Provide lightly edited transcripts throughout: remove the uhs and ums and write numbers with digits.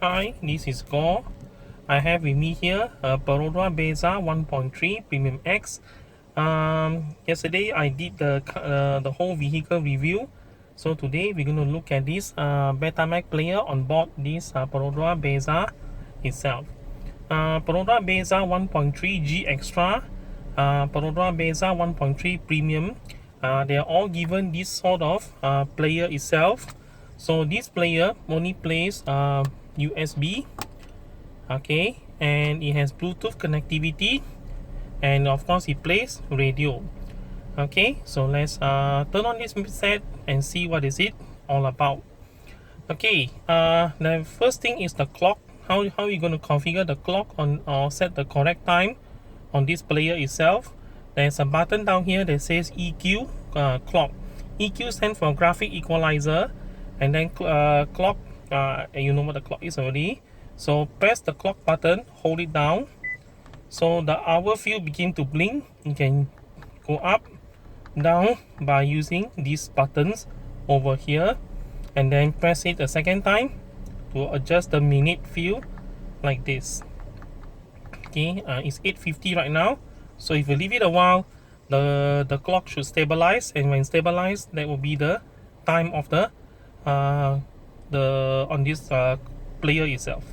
Hi, this is Gore. I have with me here a Perodua Bezza 1.3 Premium X. Yesterday I did the whole vehicle review. So today we're going to look at this Betamax player on board this Perodua Bezza itself. Perodua Bezza 1.3 GXtra, Perodua Bezza 1.3 Premium. They are all given this sort of player itself. So this player only plays USB, okay, and it has Bluetooth connectivity, and of course it plays radio. Okay, so let's turn on this set and see what is it all about. Okay, the first thing is the clock. How are you going to configure the clock on or set the correct time on this player itself? There's a button down here that says EQ clock. EQ stands for graphic equalizer, and then clock. You know what the clock is already. So press the clock button, hold it down. So the hour field begin to blink. You can go up, down by using these buttons over here, and then press it a second time to adjust the minute field like this. Okay, it's 8:50 right now. So if you leave it a while, the clock should stabilize, and when stabilized, that will be the time of the on this player itself.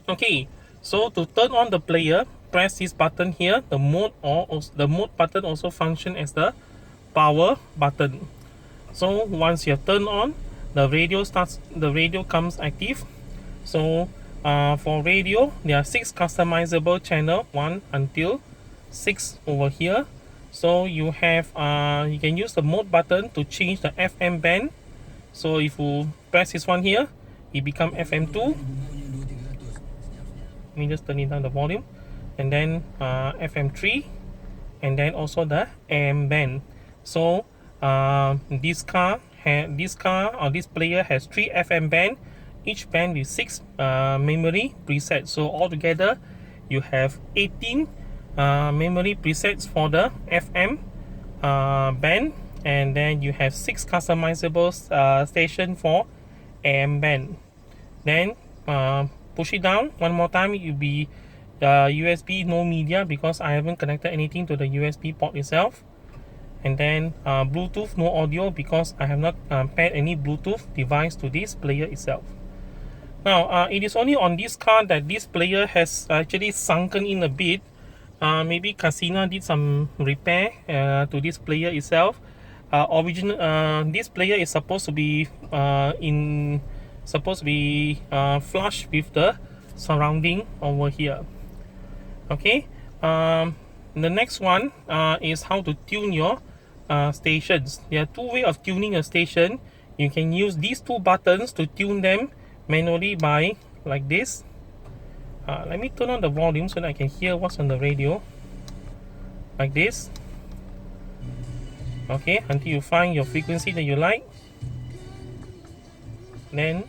Okay, so to turn on the player, press this button here. The mode button also function as the power button. So once you have turned on, the radio comes active. So for radio, there are 6 customizable channel, 1 until 6 over here. So you have you can use the mode button to change the FM band. So if you press this one here, it become FM2. Let me just turn it down the volume, and then FM3, and then also the AM band. So this player has 3 FM band, each band with 6 memory presets. So altogether you have 18 memory presets for the FM band, and then you have 6 customizable station for AM band. Then push it down one more time, it will be USB no media because I haven't connected anything to the USB port itself. And then Bluetooth no audio because I have not paired any Bluetooth device to this player itself. Now it is only on this car that this player has actually sunken in a bit. Maybe Casino did some repair to this player itself. This player is supposed to be flush with the surrounding over here. Okay, the next one is how to tune your stations. There are 2 ways of tuning a station. You can use these 2 buttons to tune them manually by like this. Let me turn on the volume so that I can hear what's on the radio like this. Okay, until you find your frequency that you like. Then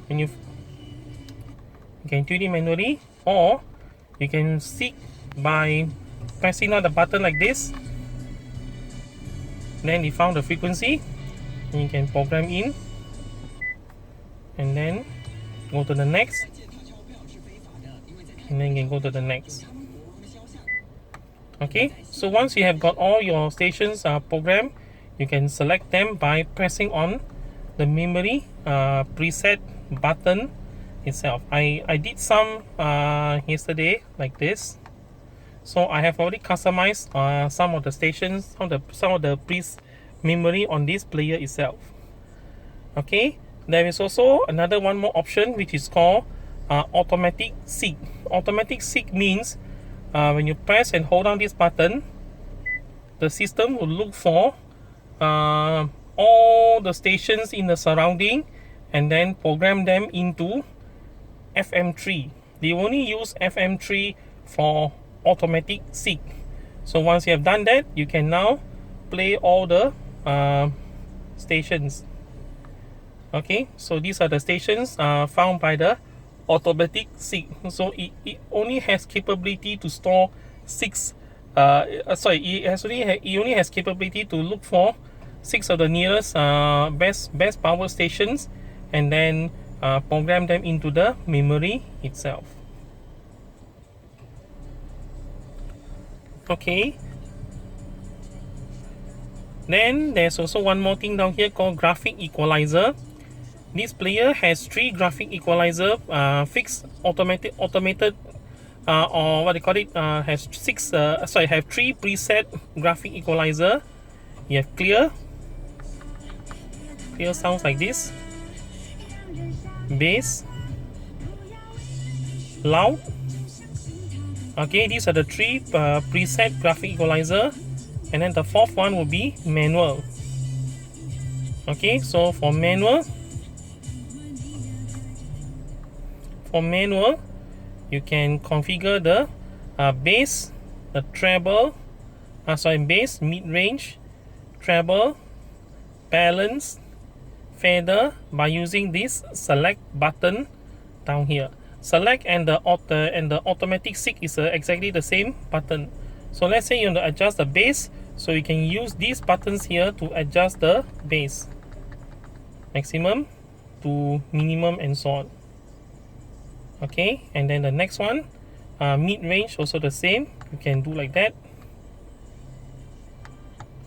when you can tune it manually, or you can seek by pressing on the button like this. Then you found the frequency, and you can program in, and then go to the next, and then you can go to the next. Okay, so once you have got all your stations programmed, you can select them by pressing on the memory preset button itself. I did some yesterday like this. So I have already customized some of the stations, some of the memory on this player itself. Okay, there is also another one more option which is called automatic seek. Automatic seek means when you press and hold down this button, the system will look for all the stations in the surrounding and then program them into FM3. They only use FM3 for automatic seek. So once you have done that, you can now play all the stations. Okay, so these are the stations found by the automatic seek. So it only has capability to store 6 it only has capability to look for 6 of the nearest best power stations, and then program them into the memory itself. Okay, then there's also one more thing down here called graphic equalizer. This player has 3 graphic equalizer, fixed automated or what they call it, has 3 preset graphic equalizer. You have clear sounds like this, bass, loud. Okay, these are the 3 preset graphic equalizer, and then the 4th one will be manual. Okay, so for manual, you can configure the bass, the treble, bass, mid-range, treble, balance, feather by using this select button down here. Select and the automatic seek is exactly the same button. So let's say you want to adjust the bass, so you can use these buttons here to adjust the bass, maximum to minimum and so on. Okay, and then the next one, mid-range, also the same. You can do like that.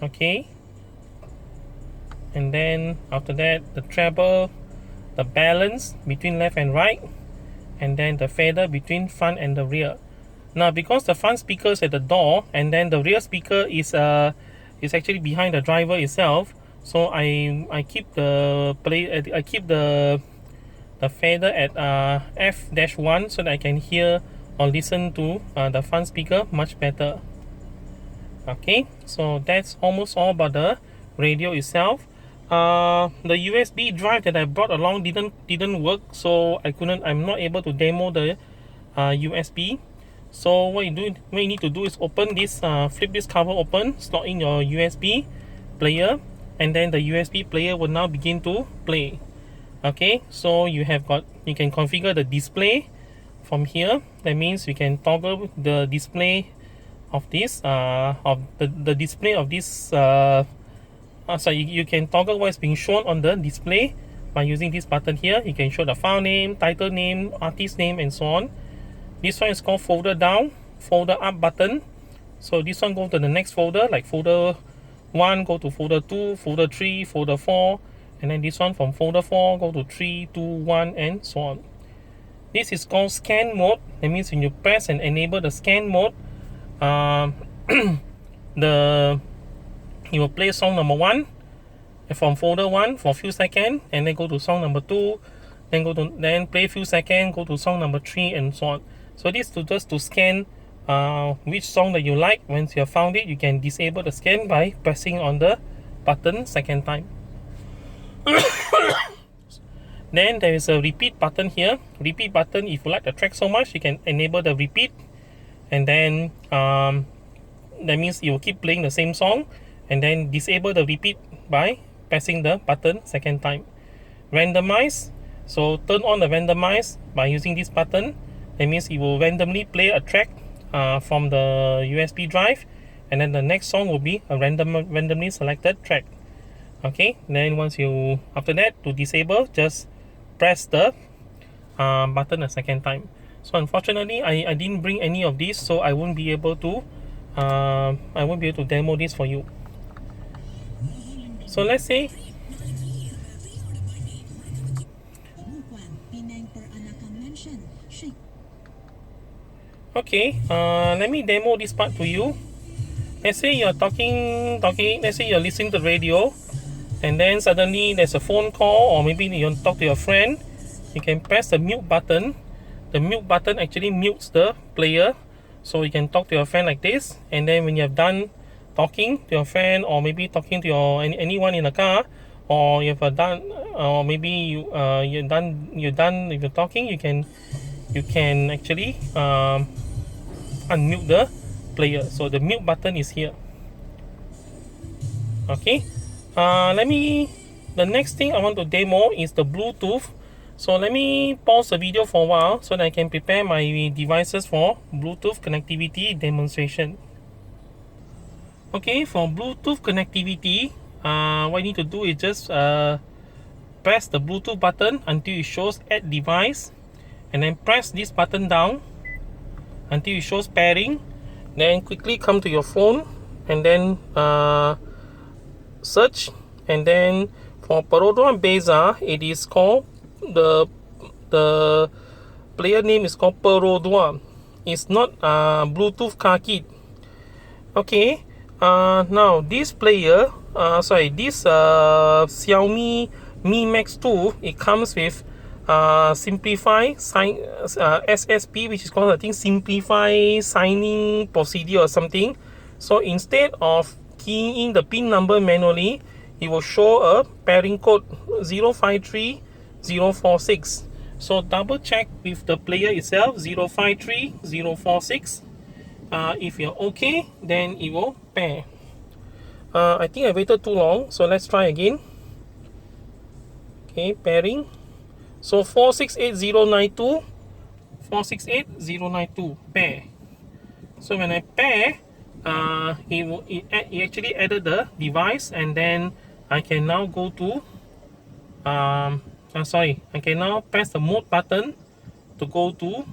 Okay, and then after that, the treble, the balance between left and right, and then the feather between front and the rear. Now because the front speaker is at the door and then the rear speaker is actually behind the driver itself, so I keep the feather at F-1 so that I can hear or listen to the front speaker much better. Okay, so that's almost all about the radio itself. The USB drive that I brought along didn't work, so I'm not able to demo the USB. So what you need to do is open this, flip this cover open, slot in your USB player, and then the USB player will now begin to play. Okay, so you can configure the display from here. That means you can toggle the display of this you can toggle what's being shown on the display by using this button here. You can show the file name, title name, artist name, and so on. This one is called folder down, folder up button. So this one go to the next folder, like folder 1 go to folder 2, folder 3, folder 4, and then this one from folder 4 go to 3, 2, 1, and so on. This is called scan mode. That means when you press and enable the scan mode, you will play song number 1 from folder 1 for a few seconds, and then go to song number 2, then play a few seconds, go to song number 3, and so on. So this is just to scan which song that you like. Once you have found it, you can disable the scan by pressing on the button second time. Then there is a repeat button here. Repeat button, if you like the track so much, you can enable the repeat, and then that means you will keep playing the same song, and then disable the repeat by pressing the button second time. Randomize, so turn on the randomize by using this button. That means it will randomly play a track from the USB drive, and then the next song will be a randomly selected track. Okay, then after that, to disable, just press the button a second time. So unfortunately, I didn't bring any of these, so I won't be able to demo this for you. So let's say okay, let me demo this part to you. Let's say you're talking, let's say you're listening to the radio, and then suddenly there's a phone call, or maybe you want to talk to your friend. You can press the mute button. The mute button actually mutes the player, so you can talk to your friend like this, and then when you have done talking to your friend, or maybe talking to anyone in the car, or you're done with the talking, you can actually unmute the player. So the mute button is here. Okay, the next thing I want to demo is the Bluetooth. So let me pause the video for a while so that I can prepare my devices for Bluetooth connectivity demonstration. Okay, for Bluetooth connectivity, what you need to do is just press the Bluetooth button until it shows add device, and then press this button down until it shows pairing. Then quickly come to your phone and then search, and then for Perodua Bezza, it is called the player name is called Perodua. It's not Bluetooth car kit. Okay, now this player, this Xiaomi Mi Max 2, it comes with simplify sign SSP, which is called, I think, simplify signing procedure or something. So instead of keying in the pin number manually, it will show a pairing code 053046. So double check with the player itself, 053046. If you're okay, then it will pair. I think I waited too long, so let's try again. Okay, pairing. So 468092, 468092 pair. So when I pair, it actually added the device, and then I can now go to I can now press the mode button to go to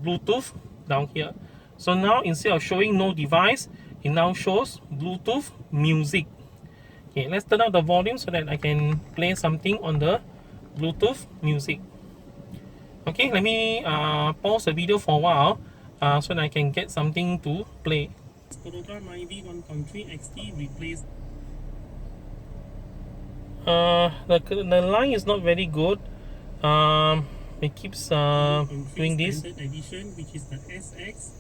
Bluetooth down here. So now instead of showing no device, it now shows Bluetooth music. Okay, let's turn up the volume so that I can play something on the Bluetooth music. Okay, let me pause the video for a while so that I can get something to play. Perodua Myvi 1.3 XT replaced. The line is not very good. It keeps doing this. Edition, which is the SX,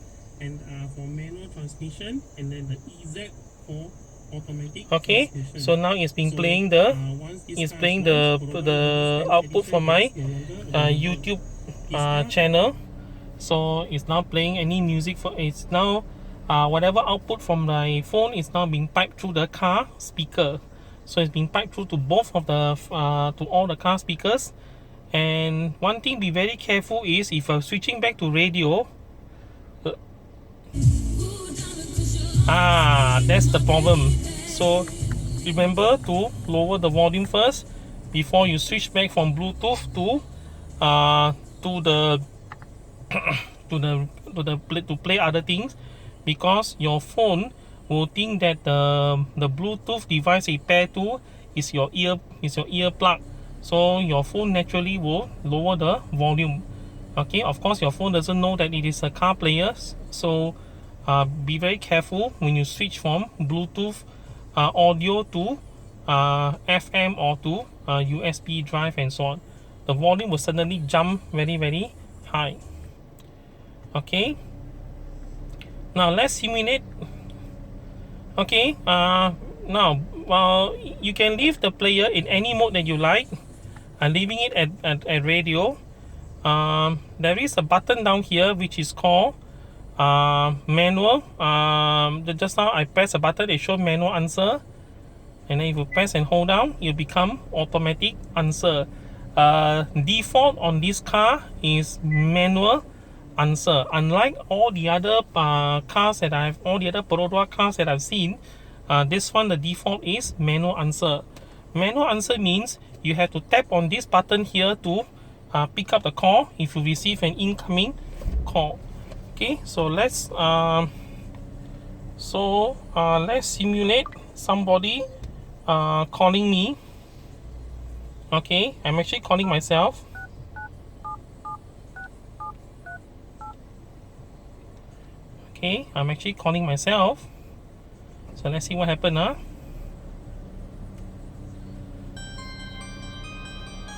and for manual transmission, and then the EZ for automatic. Okay, so now it's been playing the output from my YouTube channel. So it's now playing any music for it's now whatever output from my phone is now being piped through the car speaker. So it's being piped through to both of the to all the car speakers. And one thing, be very careful is if you're switching back to radio. That's the problem. So remember to lower the volume first before you switch back from Bluetooth to to play other things, because your phone will think that the Bluetooth device it pair to is your ear plug. So your phone naturally will lower the volume. Okay, of course your phone doesn't know that it is a car player, so be very careful when you switch from Bluetooth audio to FM or to USB drive and so on. The volume will suddenly jump very, very high. Okay, now let's simulate. Okay, now you can leave the player in any mode that you like. I'm leaving it at radio. There is a button down here which is called manual. Just now I press a button, it shows manual answer, and then if you press and hold down, it become automatic answer. Default on this car is manual answer. Unlike all the other cars that all the other Perodua cars that I've seen, this one the default is manual answer. Manual answer means you have to tap on this button here to pick up the call if you receive an incoming call. Okay, so let's simulate somebody calling me. Okay, I'm actually calling myself. Okay, I'm actually calling myself. So let's see what happened.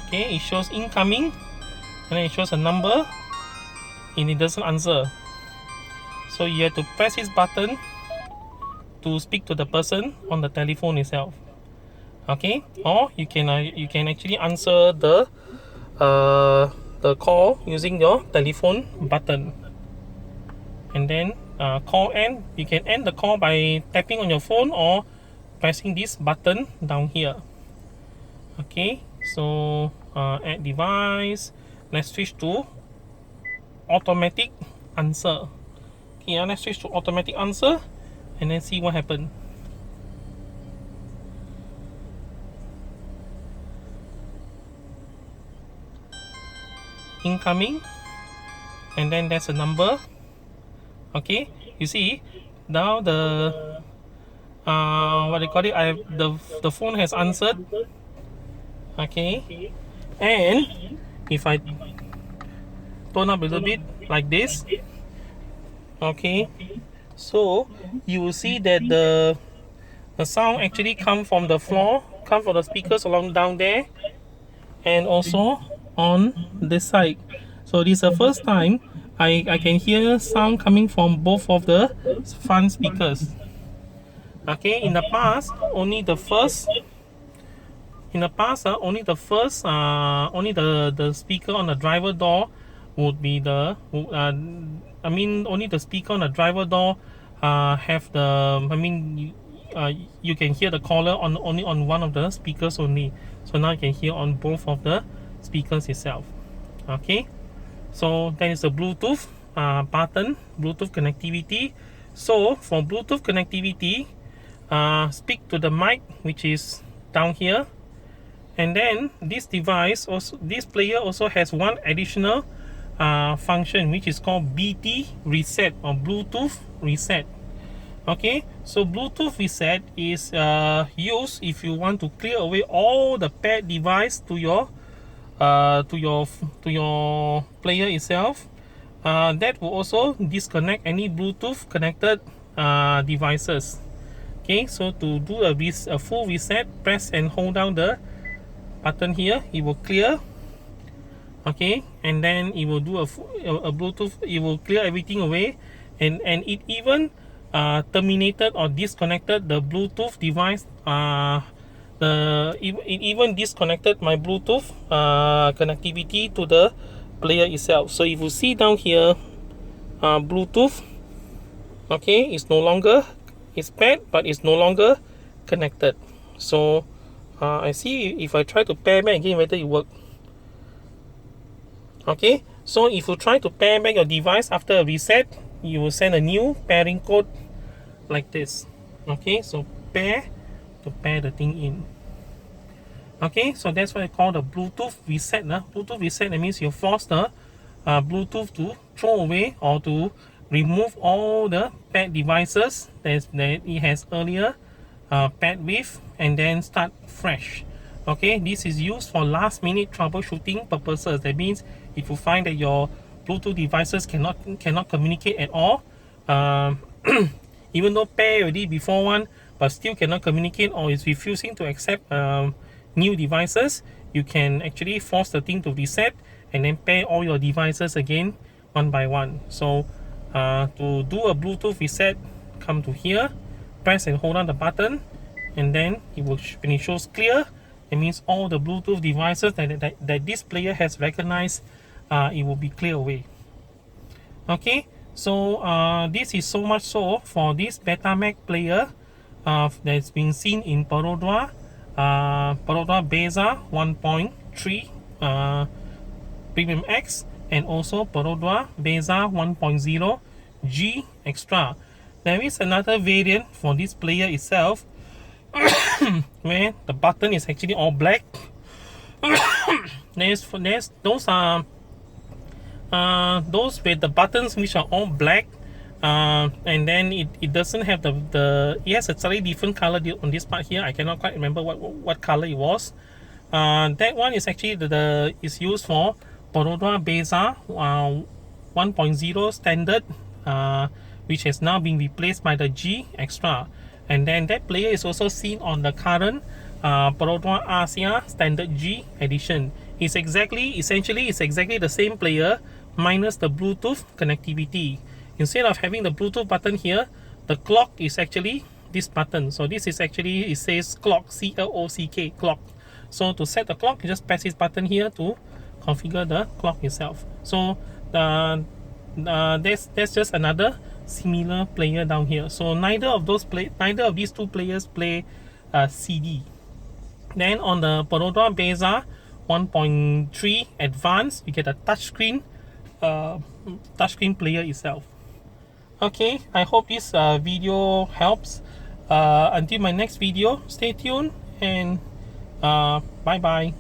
Okay, it shows incoming, and then it shows a number, and it doesn't answer. So you have to press this button to speak to the person on the telephone itself. Okay, or you can actually answer the call using your telephone button, and then call end. You can end the call by tapping on your phone or pressing this button down here. Okay, so add device. Let's switch to automatic answer. Okay, let's switch to automatic answer and then see what happened. incoming, and then there's a number. Okay, you see now the what do you call it, I have the phone has answered. Okay, and if I tone up a little bit like this, okay, so you will see that the sound actually come from the floor, come from the speakers along down there, and also on this side. So this is the first time I can hear sound coming from both of the front speakers. Okay, in the past only the first only the speaker on the driver door would be the I mean only the speaker on the driver door have the you can hear the caller on only on one of the speakers only. So now you can hear on both of the speakers itself. Okay, so that is the Bluetooth button, Bluetooth connectivity. So for Bluetooth connectivity, speak to the mic, which is down here, and then this device also, this player also has one additional function, which is called BT reset or Bluetooth reset. Okay, so Bluetooth reset is used if you want to clear away all the paired device to your player itself. That will also disconnect any Bluetooth connected devices. Okay, so to do a full reset, press and hold down the button here, it will clear. Okay, and then it will do a Bluetooth, it will clear everything away, and it even terminated or disconnected the Bluetooth device. It even disconnected my Bluetooth connectivity to the player itself. So if you see down here, Bluetooth, okay, it's no longer, it's paired, but it's no longer connected. So I see if I try to pair back again whether it work. Okay, so if you try to pair back your device after a reset, you will send a new pairing code like this. Okay, so pair to pair the thing in. Okay, so that's what I call the Bluetooth reset. Bluetooth reset, that means you force the Bluetooth to throw away or to remove all the paired devices that it has earlier paired with, and then start fresh. Okay, this is used for last minute troubleshooting purposes. That means if you find that your Bluetooth devices cannot communicate at all, even though pair already before one, but still cannot communicate or is refusing to accept new devices, you can actually force the thing to reset and then pair all your devices again one by one. So to do a Bluetooth reset, come to here, press and hold on the button, and then it will, when it shows clear, it means all the Bluetooth devices that this player has recognized, it will be clear away. Okay, so this is so much so for this Betamax player that's been seen in Perodua Bezza 1.3 Premium X, and also Perodua Bezza 1.0 GXtra. There is another variant for this player itself where the button is actually all black. There's those with the buttons which are all black, and then it doesn't have it has a slightly different color on this part here. I cannot quite remember what color it was. That one is actually is used for Perodua Bezza 1.0 standard, which has now been replaced by the GXtra. And then that player is also seen on the current Perodua Asia Standard G edition. Essentially it's exactly the same player minus the Bluetooth connectivity. Instead of having the Bluetooth button here, the clock is actually this button. So this is actually, it says clock, C-L-O-C-K, clock. So to set the clock, you just press this button here to configure the clock itself. So that's just another similar player down here. So neither of these two players play CD. Then on the Perodua Bezza 1.3 Advanced, you get a touchscreen player itself. Okay, I hope this video helps. Until my next video, stay tuned, and bye bye.